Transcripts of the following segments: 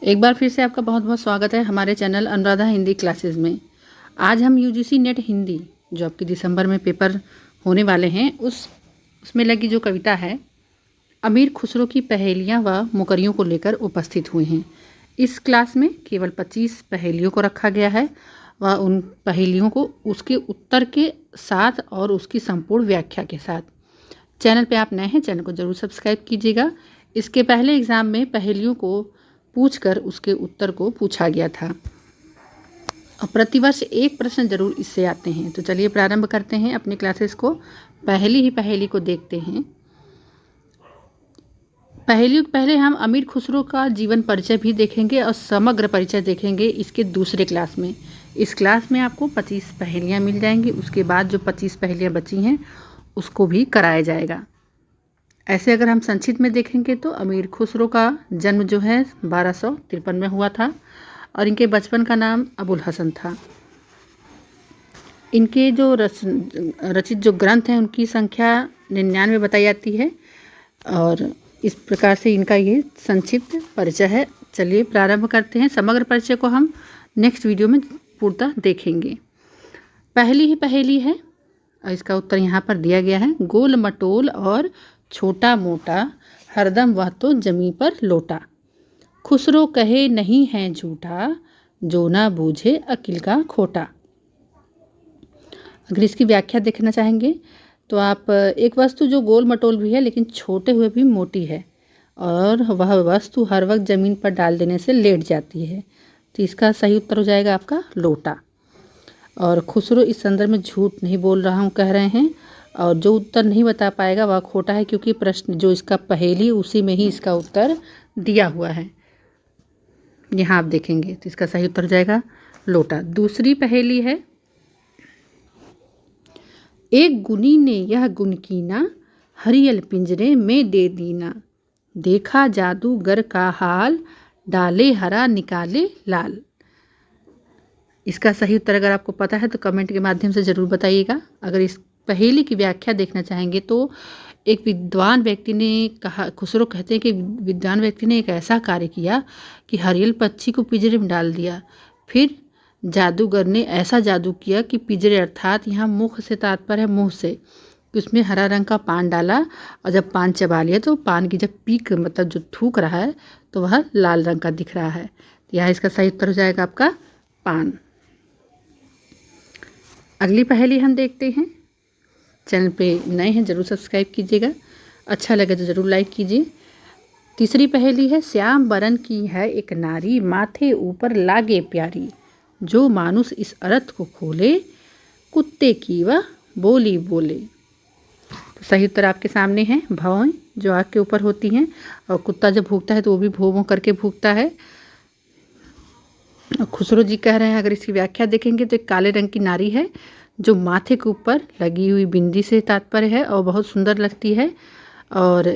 एक बार फिर से आपका बहुत बहुत स्वागत है हमारे चैनल अनुराधा हिंदी क्लासेस में। आज हम यूजीसी नेट हिंदी जो आपके दिसंबर में पेपर होने वाले हैं उसमें लगी जो कविता है अमीर खुसरो की पहेलियाँ व मुकरियों को लेकर उपस्थित हुए हैं। इस क्लास में केवल 25 पहेलियों को रखा गया है व उन पहेलियों को उसके उत्तर के साथ और उसकी संपूर्ण व्याख्या के साथ। चैनल पे आप नए हैं, चैनल को ज़रूर सब्सक्राइब कीजिएगा। इसके पहले एग्ज़ाम में पहेलियों को पूछकर उसके उत्तर को पूछा गया था और प्रतिवर्ष एक प्रश्न जरूर इससे आते हैं। तो चलिए प्रारंभ करते हैं अपने क्लासेस को। पहली को देखते हैं। पहले हम अमीर खुसरो का जीवन परिचय भी देखेंगे और समग्र परिचय देखेंगे इसके दूसरे क्लास में। इस क्लास में आपको 25 पहेलियाँ मिल जाएंगी। उसके बाद जो 25 पहेलियाँ बची हैं उसको भी कराया जाएगा। ऐसे अगर हम संक्षिप्त में देखेंगे तो अमीर खुसरो का जन्म जो है 1253 में हुआ था और इनके बचपन का नाम अबुल हसन था। इनके जो रचित जो ग्रंथ हैं उनकी संख्या 99 बताई जाती है और इस प्रकार से इनका ये संक्षिप्त परिचय है। चलिए प्रारंभ करते हैं। समग्र परिचय को हम नेक्स्ट वीडियो में पूर्णतः देखेंगे। पहली ही पहेली है और इसका उत्तर यहाँ पर दिया गया है। गोल मटोल और छोटा मोटा हरदम वह तो जमी पर लोटा, खुसरो कहे नहीं है झूठा, जो ना बूझे अकिल का खोटा। अगर इसकी व्याख्या देखना चाहेंगे तो आप एक वस्तु जो गोल मटोल भी है लेकिन छोटे हुए भी मोटी है और वह वस्तु हर वक्त ज़मीन पर डाल देने से लेट जाती है, तो इसका सही उत्तर हो जाएगा आपका लोटा। और खुसरो इस संदर्भ में झूठ नहीं बोल रहा हूँ कह रहे हैं और जो उत्तर नहीं बता पाएगा वह खोटा है, क्योंकि प्रश्न जो इसका पहेली उसी में ही इसका उत्तर दिया हुआ है। यहाँ आप देखेंगे तो इसका सही उत्तर जाएगा लोटा। दूसरी पहेली है। एक गुनी ने यह गुन कीना, हरियल पिंजरे में दे दीना, देखा जादूगर का हाल, डाले हरा निकाले लाल। इसका सही उत्तर अगर आपको पता है तो कमेंट के माध्यम से ज़रूर बताइएगा। अगर इस पहेली की व्याख्या देखना चाहेंगे तो एक विद्वान व्यक्ति ने कहा, खुसरो कहते हैं कि विद्वान व्यक्ति ने एक ऐसा कार्य किया कि हरियल पक्षी को पिंजरे में डाल दिया। फिर जादूगर ने ऐसा जादू किया कि पिंजरे अर्थात यहाँ मुख से तात्पर्य है मुंह से, कि उसमें हरा रंग का पान डाला और जब पान चबा लिया तो पान की जब पीक मतलब जो थूक रहा है तो वह लाल रंग का दिख रहा है। यहाँ इसका सही उत्तर हो जाएगा आपका पान। अगली पहेली हम देखते हैं। चैनल पे नए हैं ज़रूर सब्सक्राइब कीजिएगा, अच्छा लगे तो ज़रूर लाइक कीजिए। तीसरी पहेली है। श्याम बरन की है एक नारी, माथे ऊपर लागे प्यारी, जो मानुष इस अर्थ को खोले, कुत्ते की वह बोली बोले। तो सही उत्तर आपके सामने है भौं, जो आग के ऊपर होती हैं और कुत्ता जब भूखता है तो वो भी भों भों करके भूखता है। खुसरो जी कह रहे हैं अगर इसकी व्याख्या देखेंगे तो एक काले रंग की नारी है जो माथे के ऊपर लगी हुई बिंदी से तात्पर्य है और बहुत सुंदर लगती है। और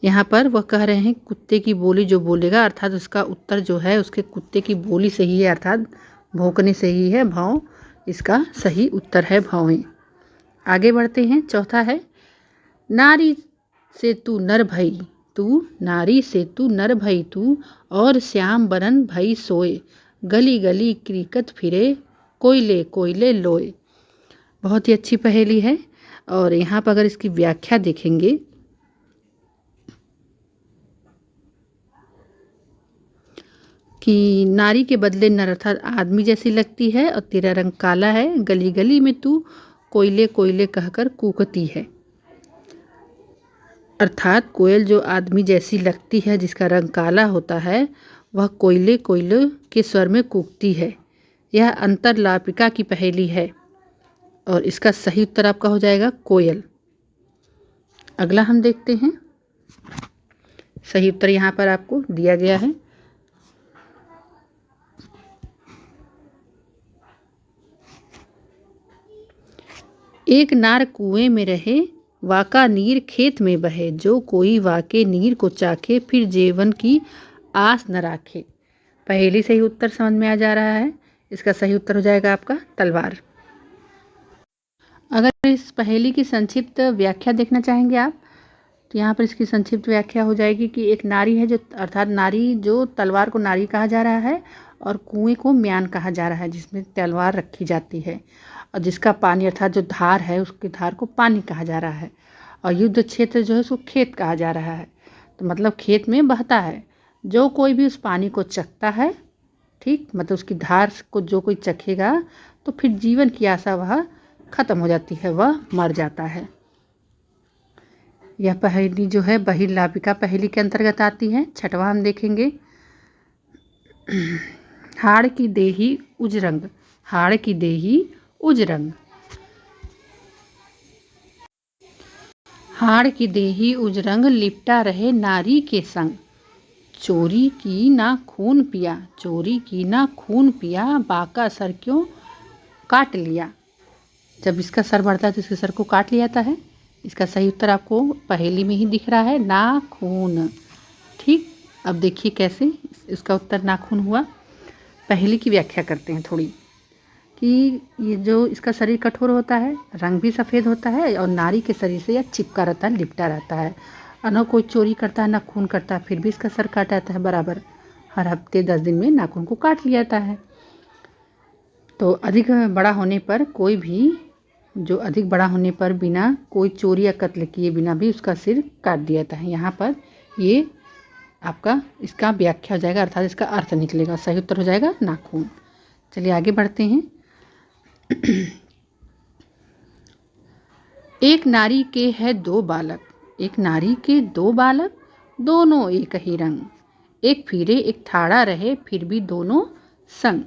यहाँ पर वह कह रहे हैं कुत्ते की बोली जो बोलेगा, अर्थात उसका उत्तर जो है उसके कुत्ते की बोली से ही है, अर्थात भौंकने से ही है। भौं इसका सही उत्तर है, भौं। आगे बढ़ते हैं। चौथा है। नारी से तू नर भई तू, नारी से तू नर भई तू, और श्याम बरन भई सोए, गली गली क्रिकत फिरे, कोयले कोयले लोए। बहुत ही अच्छी पहेली है और यहाँ पर अगर इसकी व्याख्या देखेंगे कि नारी के बदले नर अर्थात आदमी जैसी लगती है और तेरा रंग काला है, गली गली में तू कोयले कोयले कहकर कूकती है, अर्थात कोयल जो आदमी जैसी लगती है जिसका रंग काला होता है वह कोयले कोयले के स्वर में कूकती है। यह अंतरलापिका की पहेली है और इसका सही उत्तर आपका हो जाएगा कोयल। अगला हम देखते हैं। सही उत्तर यहाँ पर आपको दिया गया है। एक नार कुएं में रहे, वाका नीर खेत में बहे, जो कोई वाके नीर को चाखे, फिर जीवन की आस न राखे। पहेली से ही उत्तर समझ में आ जा रहा है। इसका सही उत्तर हो जाएगा आपका तलवार। अगर इस पहेली की संक्षिप्त व्याख्या देखना चाहेंगे आप तो यहाँ पर इसकी संक्षिप्त व्याख्या हो जाएगी कि एक नारी है जो, अर्थात नारी जो तलवार को नारी कहा जा रहा है और कुएं को म्यान कहा जा रहा है जिसमें तलवार रखी जाती है, और जिसका पानी अर्थात जो धार है उसकी धार को पानी कहा जा रहा है, और युद्ध क्षेत्र जो है उसको खेत कहा जा रहा है। तो मतलब खेत में बहता है, जो कोई भी उस पानी को चखता है, ठीक, मतलब उसकी धार को जो कोई चखेगा तो फिर जीवन की आशा वह खत्म हो जाती है, वह मर जाता है। यह पहेली जो है बहिर्लाभिका पहेली के अंतर्गत आती है। छठवां हम देखेंगे, हाड़ की देही उजरंग। हाड़ की देही उजरंग। हाड़ की देही उजरंग, लिपटा रहे नारी के संग। चोरी की ना खून पिया, चोरी की ना खून पिया, बाका सर क्यों काट लिया। जब इसका सर बढ़ता है तो इसके सर को काट लिया जाता है। इसका सही उत्तर आपको पहेली में ही दिख रहा है, नाखून। ठीक, अब देखिए कैसे इसका उत्तर नाखून हुआ। पहेली की व्याख्या करते हैं थोड़ी, कि ये जो इसका शरीर कठोर होता है, रंग भी सफ़ेद होता है, और नारी के शरीर से यह चिपका रहता है, लिपटा रहता है, और न कोई चोरी करता है ना खून करता है, फिर भी इसका सर काटा जाता है बराबर। हर हफ्ते 10 दिन में नाखून को काट लिया जाता है। तो अधिक बड़ा होने पर कोई भी, जो अधिक बड़ा होने पर बिना कोई चोरी या कत्ल किए बिना भी उसका सिर काट दिया जाता है। यहाँ पर ये आपका इसका व्याख्या हो जाएगा, अर्थात इसका अर्थ निकलेगा। सही उत्तर हो जाएगा नाखून। चलिए आगे बढ़ते हैं। एक नारी के है 2 बालक। एक नारी के 2 बालक, दोनों एक ही रंग। एक फिरे एक ठाड़ा रहे, फिर भी दोनों संग।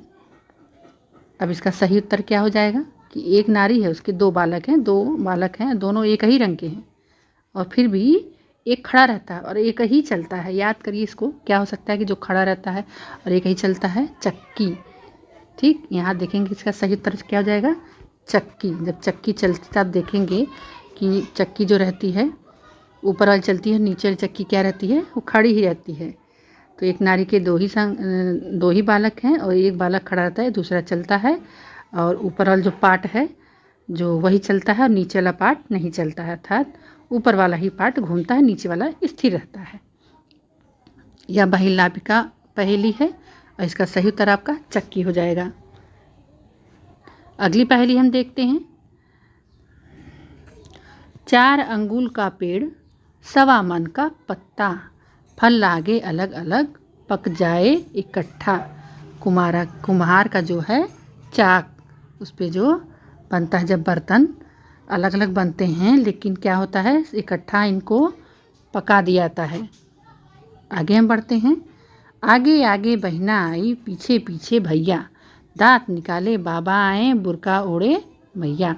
अब इसका सही उत्तर क्या हो जाएगा कि एक नारी है, उसके 2 बालक हैं, 2 बालक हैं, दोनों एक ही रंग के हैं, और फिर भी एक खड़ा रहता है और एक ही चलता है। याद करिए इसको, क्या हो सकता है कि जो खड़ा रहता है और एक ही चलता है, चक्की। ठीक, यहाँ देखेंगे इसका सही उत्तर क्या हो जाएगा, चक्की। जब चक्की चलती है तो आप देखेंगे कि चक्की जो रहती है ऊपर वाली चलती है, नीचे वाली चक्की क्या रहती है, वो खड़ी ही रहती है। तो एक नारी के 2 ही बालक हैं, और एक बालक खड़ा रहता है, दूसरा चलता है, और ऊपर वाला जो पार्ट है जो वही चलता है और नीचे वाला पार्ट नहीं चलता है, अर्थात ऊपर वाला ही पार्ट घूमता है, नीचे वाला स्थिर रहता है। यह बहिर्लाभिका पहेली है और इसका सही उत्तर आपका चक्की हो जाएगा। अगली पहेली हम देखते हैं। 4 अंगुल का पेड़, 1.25 मन का पत्ता, फल लागे अलग अलग, पक जाए इकट्ठा। कुम्हार का जो है चाक, उस पे जो बनता है, जब बर्तन अलग अलग बनते हैं लेकिन क्या होता है, इकट्ठा इनको पका दिया जाता है। आगे हम बढ़ते हैं। आगे आगे बहना आई, पीछे पीछे भैया, दांत निकाले बाबा आए, बुरका ओढ़े मैया।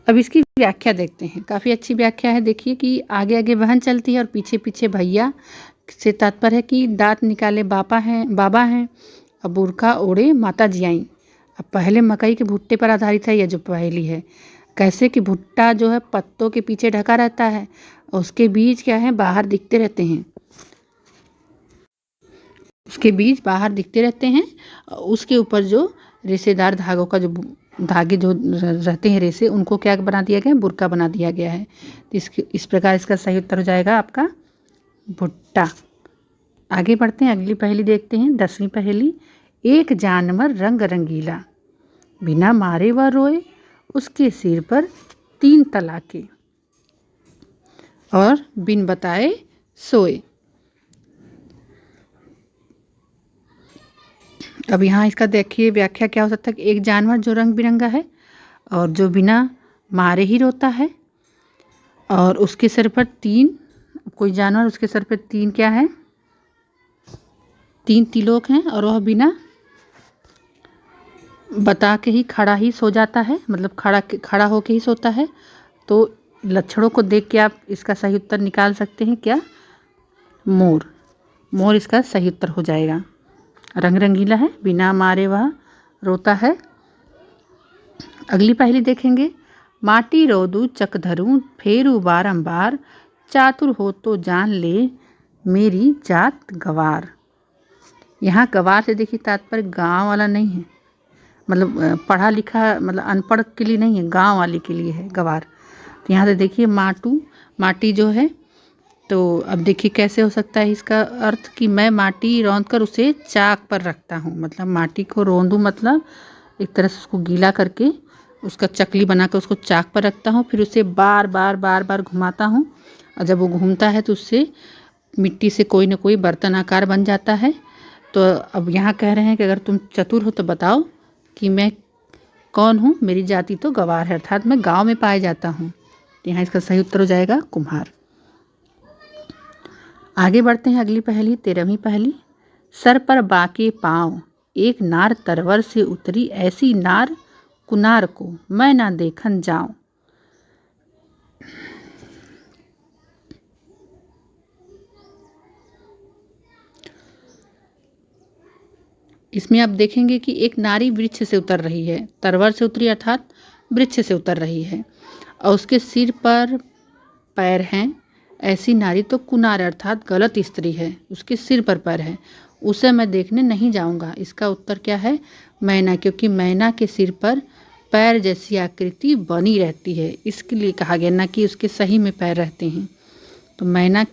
अब इसकी व्याख्या देखते हैं। काफ़ी अच्छी व्याख्या है। देखिए कि आगे आगे बहन चलती है और पीछे पीछे भैया से तात्पर्य है कि दांत निकाले बाबा हैं और बुरका ओढ़े माता जी आई। अब पहले मकई के भुट्टे पर आधारित है यह जो पहेली है। कैसे कि भुट्टा जो है पत्तों के पीछे ढका रहता है और उसके बीज क्या है, बाहर दिखते रहते हैं। उसके बीज बाहर दिखते रहते हैं और उसके ऊपर जो रेशेदार धागों का जो धागे जो रहते हैं रेशे, उनको क्या बना दिया गया है, बुरका बना दिया गया है। तो इस प्रकार इसका सही उत्तर हो जाएगा आपका भुट्टा। आगे बढ़ते हैं, अगली पहेली देखते हैं। 10वीं पहेली। एक जानवर रंग रंगीला, बिना मारे वह रोए, उसके सिर पर 3 तलाके, और बिन बताए सोए। अब यहाँ इसका देखिए व्याख्या क्या हो सकता है कि एक जानवर जो रंग बिरंगा है और जो बिना मारे ही रोता है, और उसके सर पर 3, कोई जानवर उसके सर पर 3 क्या है, 3 तिलोक हैं, और वह बिना बता के ही खड़ा ही सो जाता है, मतलब खड़ा होके ही सोता है। तो लक्षणों को देख के आप इसका सही उत्तर निकाल सकते हैं क्या, मोर। मोर इसका सही उत्तर हो जाएगा। रंग रंगीला है, बिना मारे वह रोता है। अगली पहेली देखेंगे। माटी रोदू चक धरूं, फेरू बारंबार, चातुर हो तो जान ले, मेरी जात गवार। यहाँ गवार से देखिए तात्पर्य गांव वाला नहीं है, मतलब पढ़ा लिखा, मतलब अनपढ़ के लिए नहीं है, गांव वाले के लिए है गवार। तो यहाँ से देखिए माटू, माटी जो है, तो अब देखिए कैसे हो सकता है इसका अर्थ कि मैं माटी रौंद कर उसे चाक पर रखता हूँ। मतलब माटी को रौंदूँ, मतलब एक तरह से उसको गीला करके उसका चकली बनाकर उसको चाक पर रखता हूँ, फिर उसे बार बार घुमाता हूँ, और जब वो घूमता है तो उससे मिट्टी से कोई ना कोई बर्तन आकार बन जाता है। तो अब यहाँ कह रहे हैं कि अगर तुम चतुर हो तो बताओ कि मैं कौन हूँ। मेरी जाति तो गँवार है, अर्थात मैं गाँव में पाया जाता हूँ। तो यहाँ इसका सही उत्तर हो जाएगा कुम्हार। आगे बढ़ते हैं अगली पहेली, 13वीं पहेली। सर पर बाके पाँव एक नार तरवर से उतरी, ऐसी नार कुनार को मैं ना देखन जाऊं। इसमें आप देखेंगे कि एक नारी वृक्ष से उतर रही है, तरवर से उतरी अर्थात वृक्ष से उतर रही है, और उसके सिर पर पैर हैं। ऐसी नारी तो कुनार अर्थात गलत स्त्री है, उसके सिर पर पैर है, उसे मैं देखने नहीं जाऊंगा। इसका उत्तर क्या है? मैना, क्योंकि मैना के सिर पर पैर जैसी आकृति बनी रहती है, इसके लिए कहा गया, ना कि उसके सही में पैर रहते हैं। तो मैना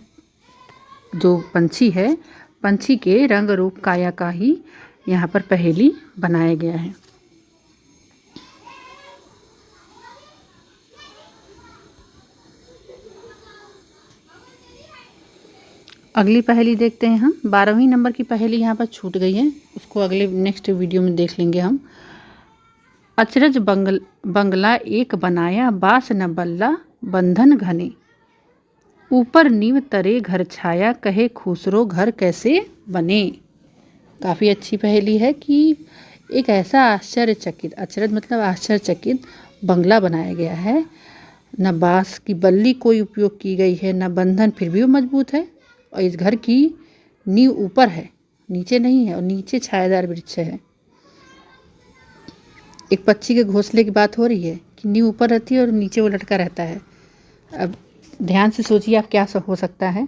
जो पंछी है, पंछी के रंग रूप काया का ही यहाँ पर पहेली बनाया गया है। अगली पहेली देखते हैं हम। 12वीं नंबर की पहेली यहाँ पर छूट गई है, उसको अगले नेक्स्ट वीडियो में देख लेंगे हम। अचरज बंगला एक बनाया, बास न बल्ला बंधन घने, ऊपर नींव तरे घर छाया, कहे खुसरो घर कैसे बने। काफ़ी अच्छी पहेली है कि एक ऐसा आश्चर्यचकित, अचरज मतलब आश्चर्यचकित बंगला बनाया गया है, न बांस की बल्ली कोई उपयोग की गई है, न बंधन, फिर भी वो मजबूत है, और इस घर की नींव ऊपर है, नीचे नहीं है, और नीचे छायादार वृक्ष है। एक पक्षी के घोंसले की बात हो रही है कि नींव ऊपर रहती है और नीचे वो लटका रहता है। अब ध्यान से सोचिए आप क्या हो सकता है।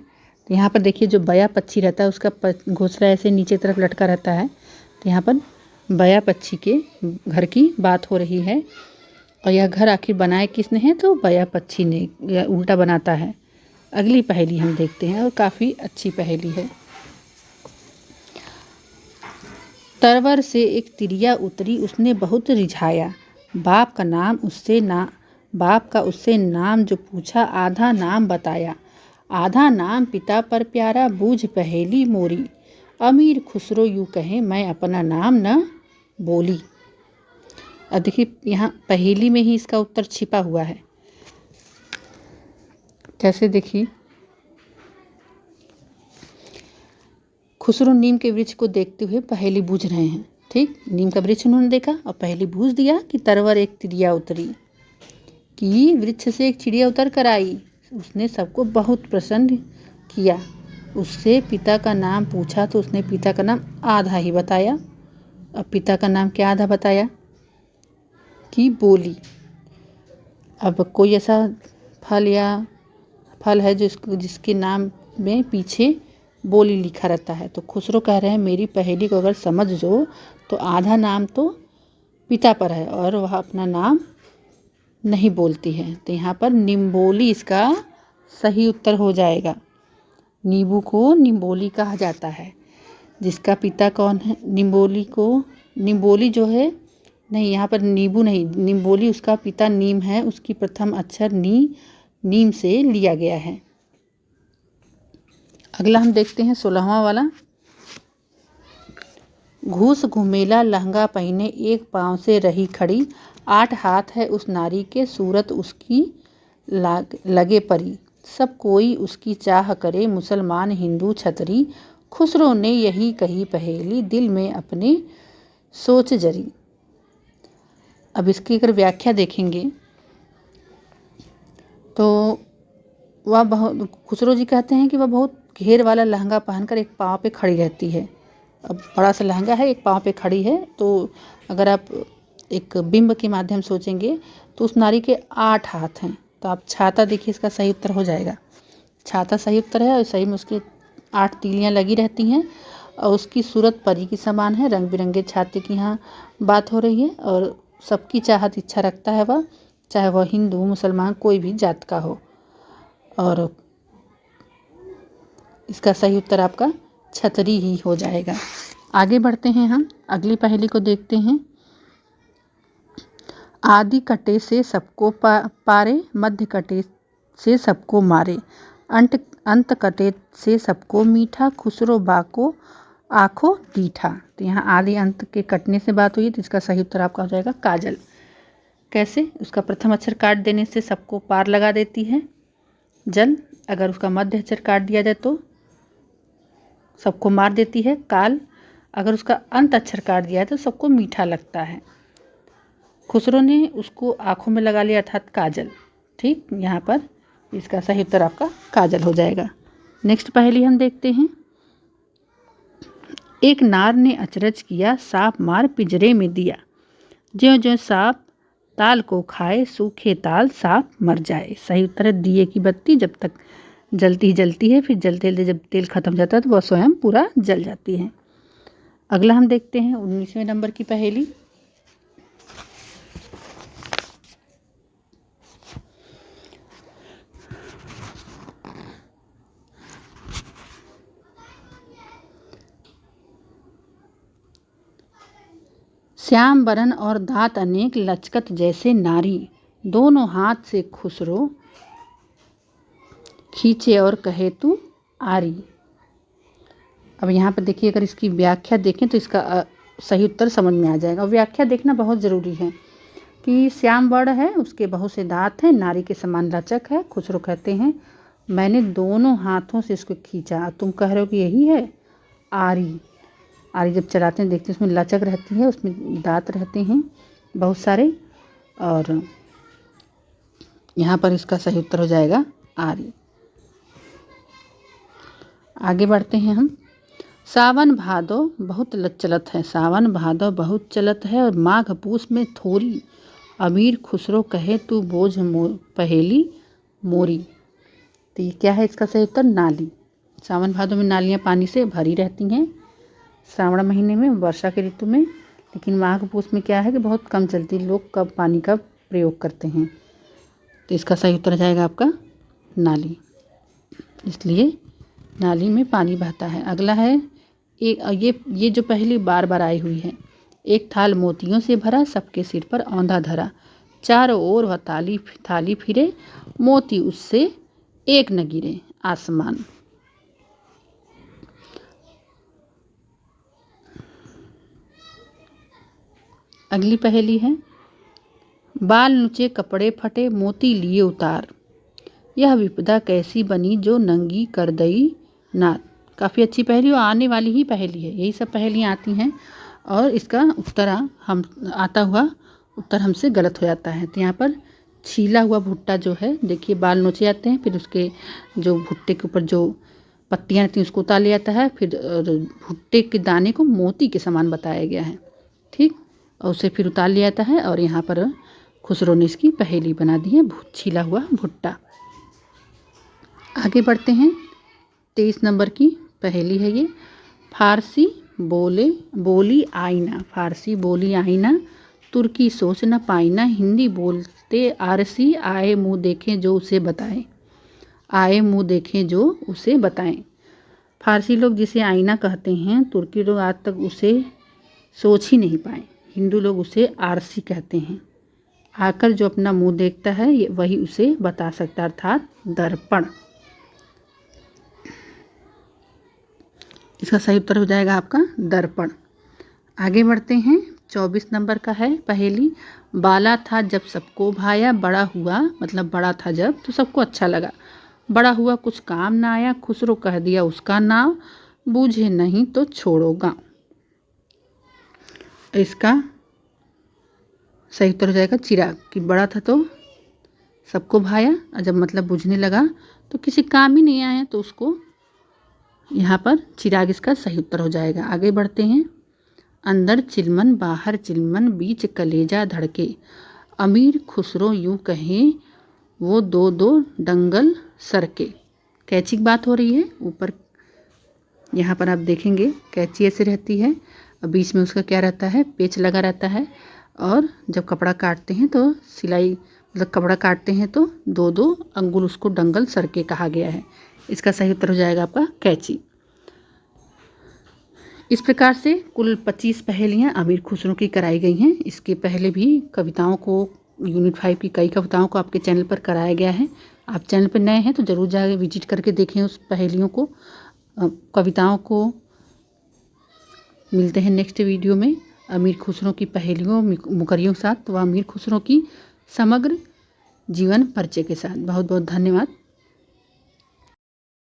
तो यहाँ पर देखिए जो बया पक्षी रहता है उसका घोंसला ऐसे नीचे तरफ लटका रहता है। तो यहाँ पर बया पक्षी के घर की बात हो रही है, और यह घर आखिर बनाए किसने है? तो बया पक्षी ने, या उल्टा बनाता है। अगली पहेली हम देखते हैं, और काफ़ी अच्छी पहेली है। तरवर से एक तिरिया उतरी, उसने बहुत रिझाया, बाप का उससे नाम जो पूछा, आधा नाम बताया, आधा नाम पिता पर प्यारा, बूझ पहेली मोरी, अमीर खुसरो यूँ कहे, मैं अपना नाम न बोली। अब देखिए यहाँ पहेली में ही इसका उत्तर छिपा हुआ है। जैसे देखिए, खुसरो नीम के वृक्ष को देखते हुए पहेली बूझ रहे हैं। ठीक, नीम का वृक्ष उन्होंने देखा और पहेली बूझ दिया कि तरवर एक चिड़िया उतरी, कि वृक्ष से एक चिड़िया उतर कर आई, उसने सबको बहुत प्रसन्न किया। उससे पिता का नाम पूछा तो उसने पिता का नाम आधा ही बताया। अब पिता का नाम क्या आधा बताया? कि बोली। अब कोई ऐसा फल है जिसके नाम में पीछे बोली लिखा रहता है। तो खुसरो कह रहे हैं मेरी पहेली को अगर समझ जो तो आधा नाम तो पिता पर है और वह अपना नाम नहीं बोलती है। तो यहाँ पर निम्बोली इसका सही उत्तर हो जाएगा। नींबू को निम्बोली कहा जाता है। जिसका पिता कौन है? निम्बोली जो है, नहीं, यहाँ पर नींबू नहीं, निम्बोली उसका पिता नीम है, उसकी प्रथम अक्षर नीम से लिया गया है। अगला हम देखते हैं 16वां वाला। घूस घुमेला लहंगा पहने, एक पाँव से रही खड़ी, 8 हाथ है उस नारी के, सूरत उसकी लगे परी, सब कोई उसकी चाह करे, मुसलमान हिंदू छतरी, खुसरो ने यही कही पहेली, दिल में अपने सोच जरी। अब इसकी अगर व्याख्या देखेंगे तो खुसरो जी कहते हैं कि वह बहुत घेर वाला लहंगा पहनकर एक पाँव पे खड़ी रहती है। अब बड़ा सा लहंगा है, एक पाँव पे खड़ी है, तो अगर आप एक बिंब के माध्यम सोचेंगे तो उस नारी के 8 हाथ हैं। तो आप छाता देखिए, इसका सही उत्तर हो जाएगा। छाता सही उत्तर है, और सही में उसकी 8 तीलियाँ लगी रहती हैं, और उसकी सूरत परी की समान है। रंग बिरंगे छाते की यहाँ बात हो रही है, और सबकी चाहत इच्छा रखता है वह चाहे वह हिंदू मुसलमान कोई भी जात का हो। और इसका सही उत्तर आपका छतरी ही हो जाएगा। आगे बढ़ते हैं, हम अगली पहेली को देखते हैं। आदि कटे से सबको पारे, मध्य कटे से सबको मारे, अंत कटे से सबको मीठा, खुसरो बाको आँखों डीठा। तो यहाँ आदि अंत के कटने से बात हुई, तो इसका सही उत्तर आपका हो जाएगा काजल। कैसे? उसका प्रथम अक्षर काट देने से सबको पार लगा देती है जल, अगर उसका मध्य अक्षर काट दिया जाए तो सबको मार देती है काल, अगर उसका अंत अक्षर काट दिया है तो सबको मीठा लगता है। खुसरो ने उसको आँखों में लगा लिया अर्थात काजल। ठीक, यहाँ पर इसका सही उत्तर आपका काजल हो जाएगा। नेक्स्ट पहेली हम देखते हैं। एक नार ने अचरज किया, सांप मार पिंजरे में दिया, ज्यों ज्यों सांप ताल को खाए, सूखे ताल सांप मर जाए। सही उत्तर है दिए की बत्ती जब तक जलती है, फिर जलते जलते जब तेल खत्म हो जाता है तो वह स्वयं पूरा जल जाती है। अगला हम देखते हैं 19वें नंबर की पहेली। श्याम बरन और दांत अनेक, लचकत जैसे नारी, दोनों हाथ से खुसरो खींचे और कहे तू आरी। अब यहाँ पर देखिए, अगर इसकी व्याख्या देखें तो इसका सही उत्तर समझ में आ जाएगा। व्याख्या देखना बहुत ज़रूरी है कि श्याम वर्ण है, उसके बहुत से दांत हैं, नारी के समान लचक है। खुसरो कहते हैं मैंने दोनों हाथों से इसको खींचा, तुम कह रहे हो कि यही है आरी। आरी जब चलाते हैं देखते हैं उसमें लचक रहती है, उसमें दांत रहते हैं बहुत सारे, और यहाँ पर इसका सही उत्तर हो जाएगा आरी। आगे बढ़ते हैं हम। सावन भादो बहुत चलत है, सावन भादो बहुत चलत है, और माघ पूस में थोरी, अमीर खुसरो कहे तू बोझ पहेली मोरी। तो ये क्या है? इसका सही उत्तर नाली। सावन भादो में नालियाँ पानी से भरी रहती हैं, श्रावण महीने में, वर्षा के ऋतु में। लेकिन माघ पूस में क्या है कि बहुत कम चलती, लोग कब पानी का प्रयोग करते हैं। तो इसका सही उत्तर जाएगा आपका नाली, इसलिए नाली में पानी बहता है। अगला है ये जो पहली बार बार आई हुई है। एक थाल मोतियों से भरा, सबके सिर पर औंधा धरा, चारों ओर वह थाली फिरे, मोती उससे एक न गिरे आसमान। अगली पहेली है। बाल नुचे कपड़े फटे, मोती लिए उतार, यह विपदा कैसी बनी जो नंगी कर दई नाथ। काफ़ी अच्छी पहेली और आने वाली ही पहेली है, यही सब पहेलियाँ आती हैं और इसका उत्तर आता हुआ उत्तर हमसे गलत हो जाता है। तो यहाँ पर छीला हुआ भुट्टा जो है, देखिए बाल नोचे जाते हैं, फिर उसके जो भुट्टे के ऊपर जो पत्तियाँ रहती हैं उसको उतार लिया जाता है, फिर भुट्टे के दाने को मोती के समान बताया गया है। ठीक, और उसे फिर उतार लिया जाता है, और यहाँ पर खुसरो ने इसकी पहेली बना दी है, छीला हुआ भुट्टा। आगे बढ़ते हैं। 23 नंबर की पहेली है ये। फारसी बोली आईना, फारसी बोली आईना, तुर्की सोच न पाईना, हिंदी बोलते आरसी, आए मुँह देखें जो उसे बताएं, आए मुँह देखें जो उसे बताएं। फारसी लोग जिसे आईना कहते हैं, तुर्की लोग आज तक उसे सोच ही नहीं पाए, हिंदू लोग उसे आरसी कहते हैं। आकर जो अपना मुंह देखता है वही उसे बता सकता, अर्थात दर्पण। इसका सही उत्तर हो जाएगा आपका दर्पण। आगे बढ़ते हैं। 24 नंबर का है पहेली। बाला था जब सबको भाया, बड़ा हुआ मतलब बड़ा था जब तो सबको अच्छा लगा, बड़ा हुआ कुछ काम ना आया, खुसरो कह दिया उसका नाम, बूझे नहीं तो छोड़ो गाँव। इसका सही उत्तर हो जाएगा चिराग। कि बड़ा था तो सबको भाया, और जब मतलब बुझने लगा तो किसी काम ही नहीं आया, तो उसको यहाँ पर चिराग इसका सही उत्तर हो जाएगा। आगे बढ़ते हैं। अंदर चिलमन बाहर चिलमन, बीच कलेजा धड़के, अमीर खुसरो यूँ कहें वो दो दो डंगल सरके। कैंची की बात हो रही है। ऊपर यहाँ पर आप देखेंगे कैंची ऐसे रहती है, और बीच में उसका क्या रहता है, पेच लगा रहता है, और जब कपड़ा काटते हैं तो सिलाई मतलब कपड़ा काटते हैं तो 2-2 अंगुल उसको डंगल सर के कहा गया है। इसका सही उत्तर हो जाएगा आपका कैंची। इस प्रकार से कुल 25 पहेलियाँ अमीर खुसरो की कराई गई हैं। इसके पहले भी कविताओं को यूनिट 5 की कई कविताओं को आपके चैनल पर कराया गया है। आप चैनल पर नए हैं तो ज़रूर जाके विजिट करके देखें उस पहेलियों को, कविताओं को। मिलते हैं नेक्स्ट वीडियो में अमीर खुसरो की पहेलियों मुकरियों के साथ व अमीर खुसरो की समग्र जीवन परिचय के साथ। बहुत बहुत धन्यवाद।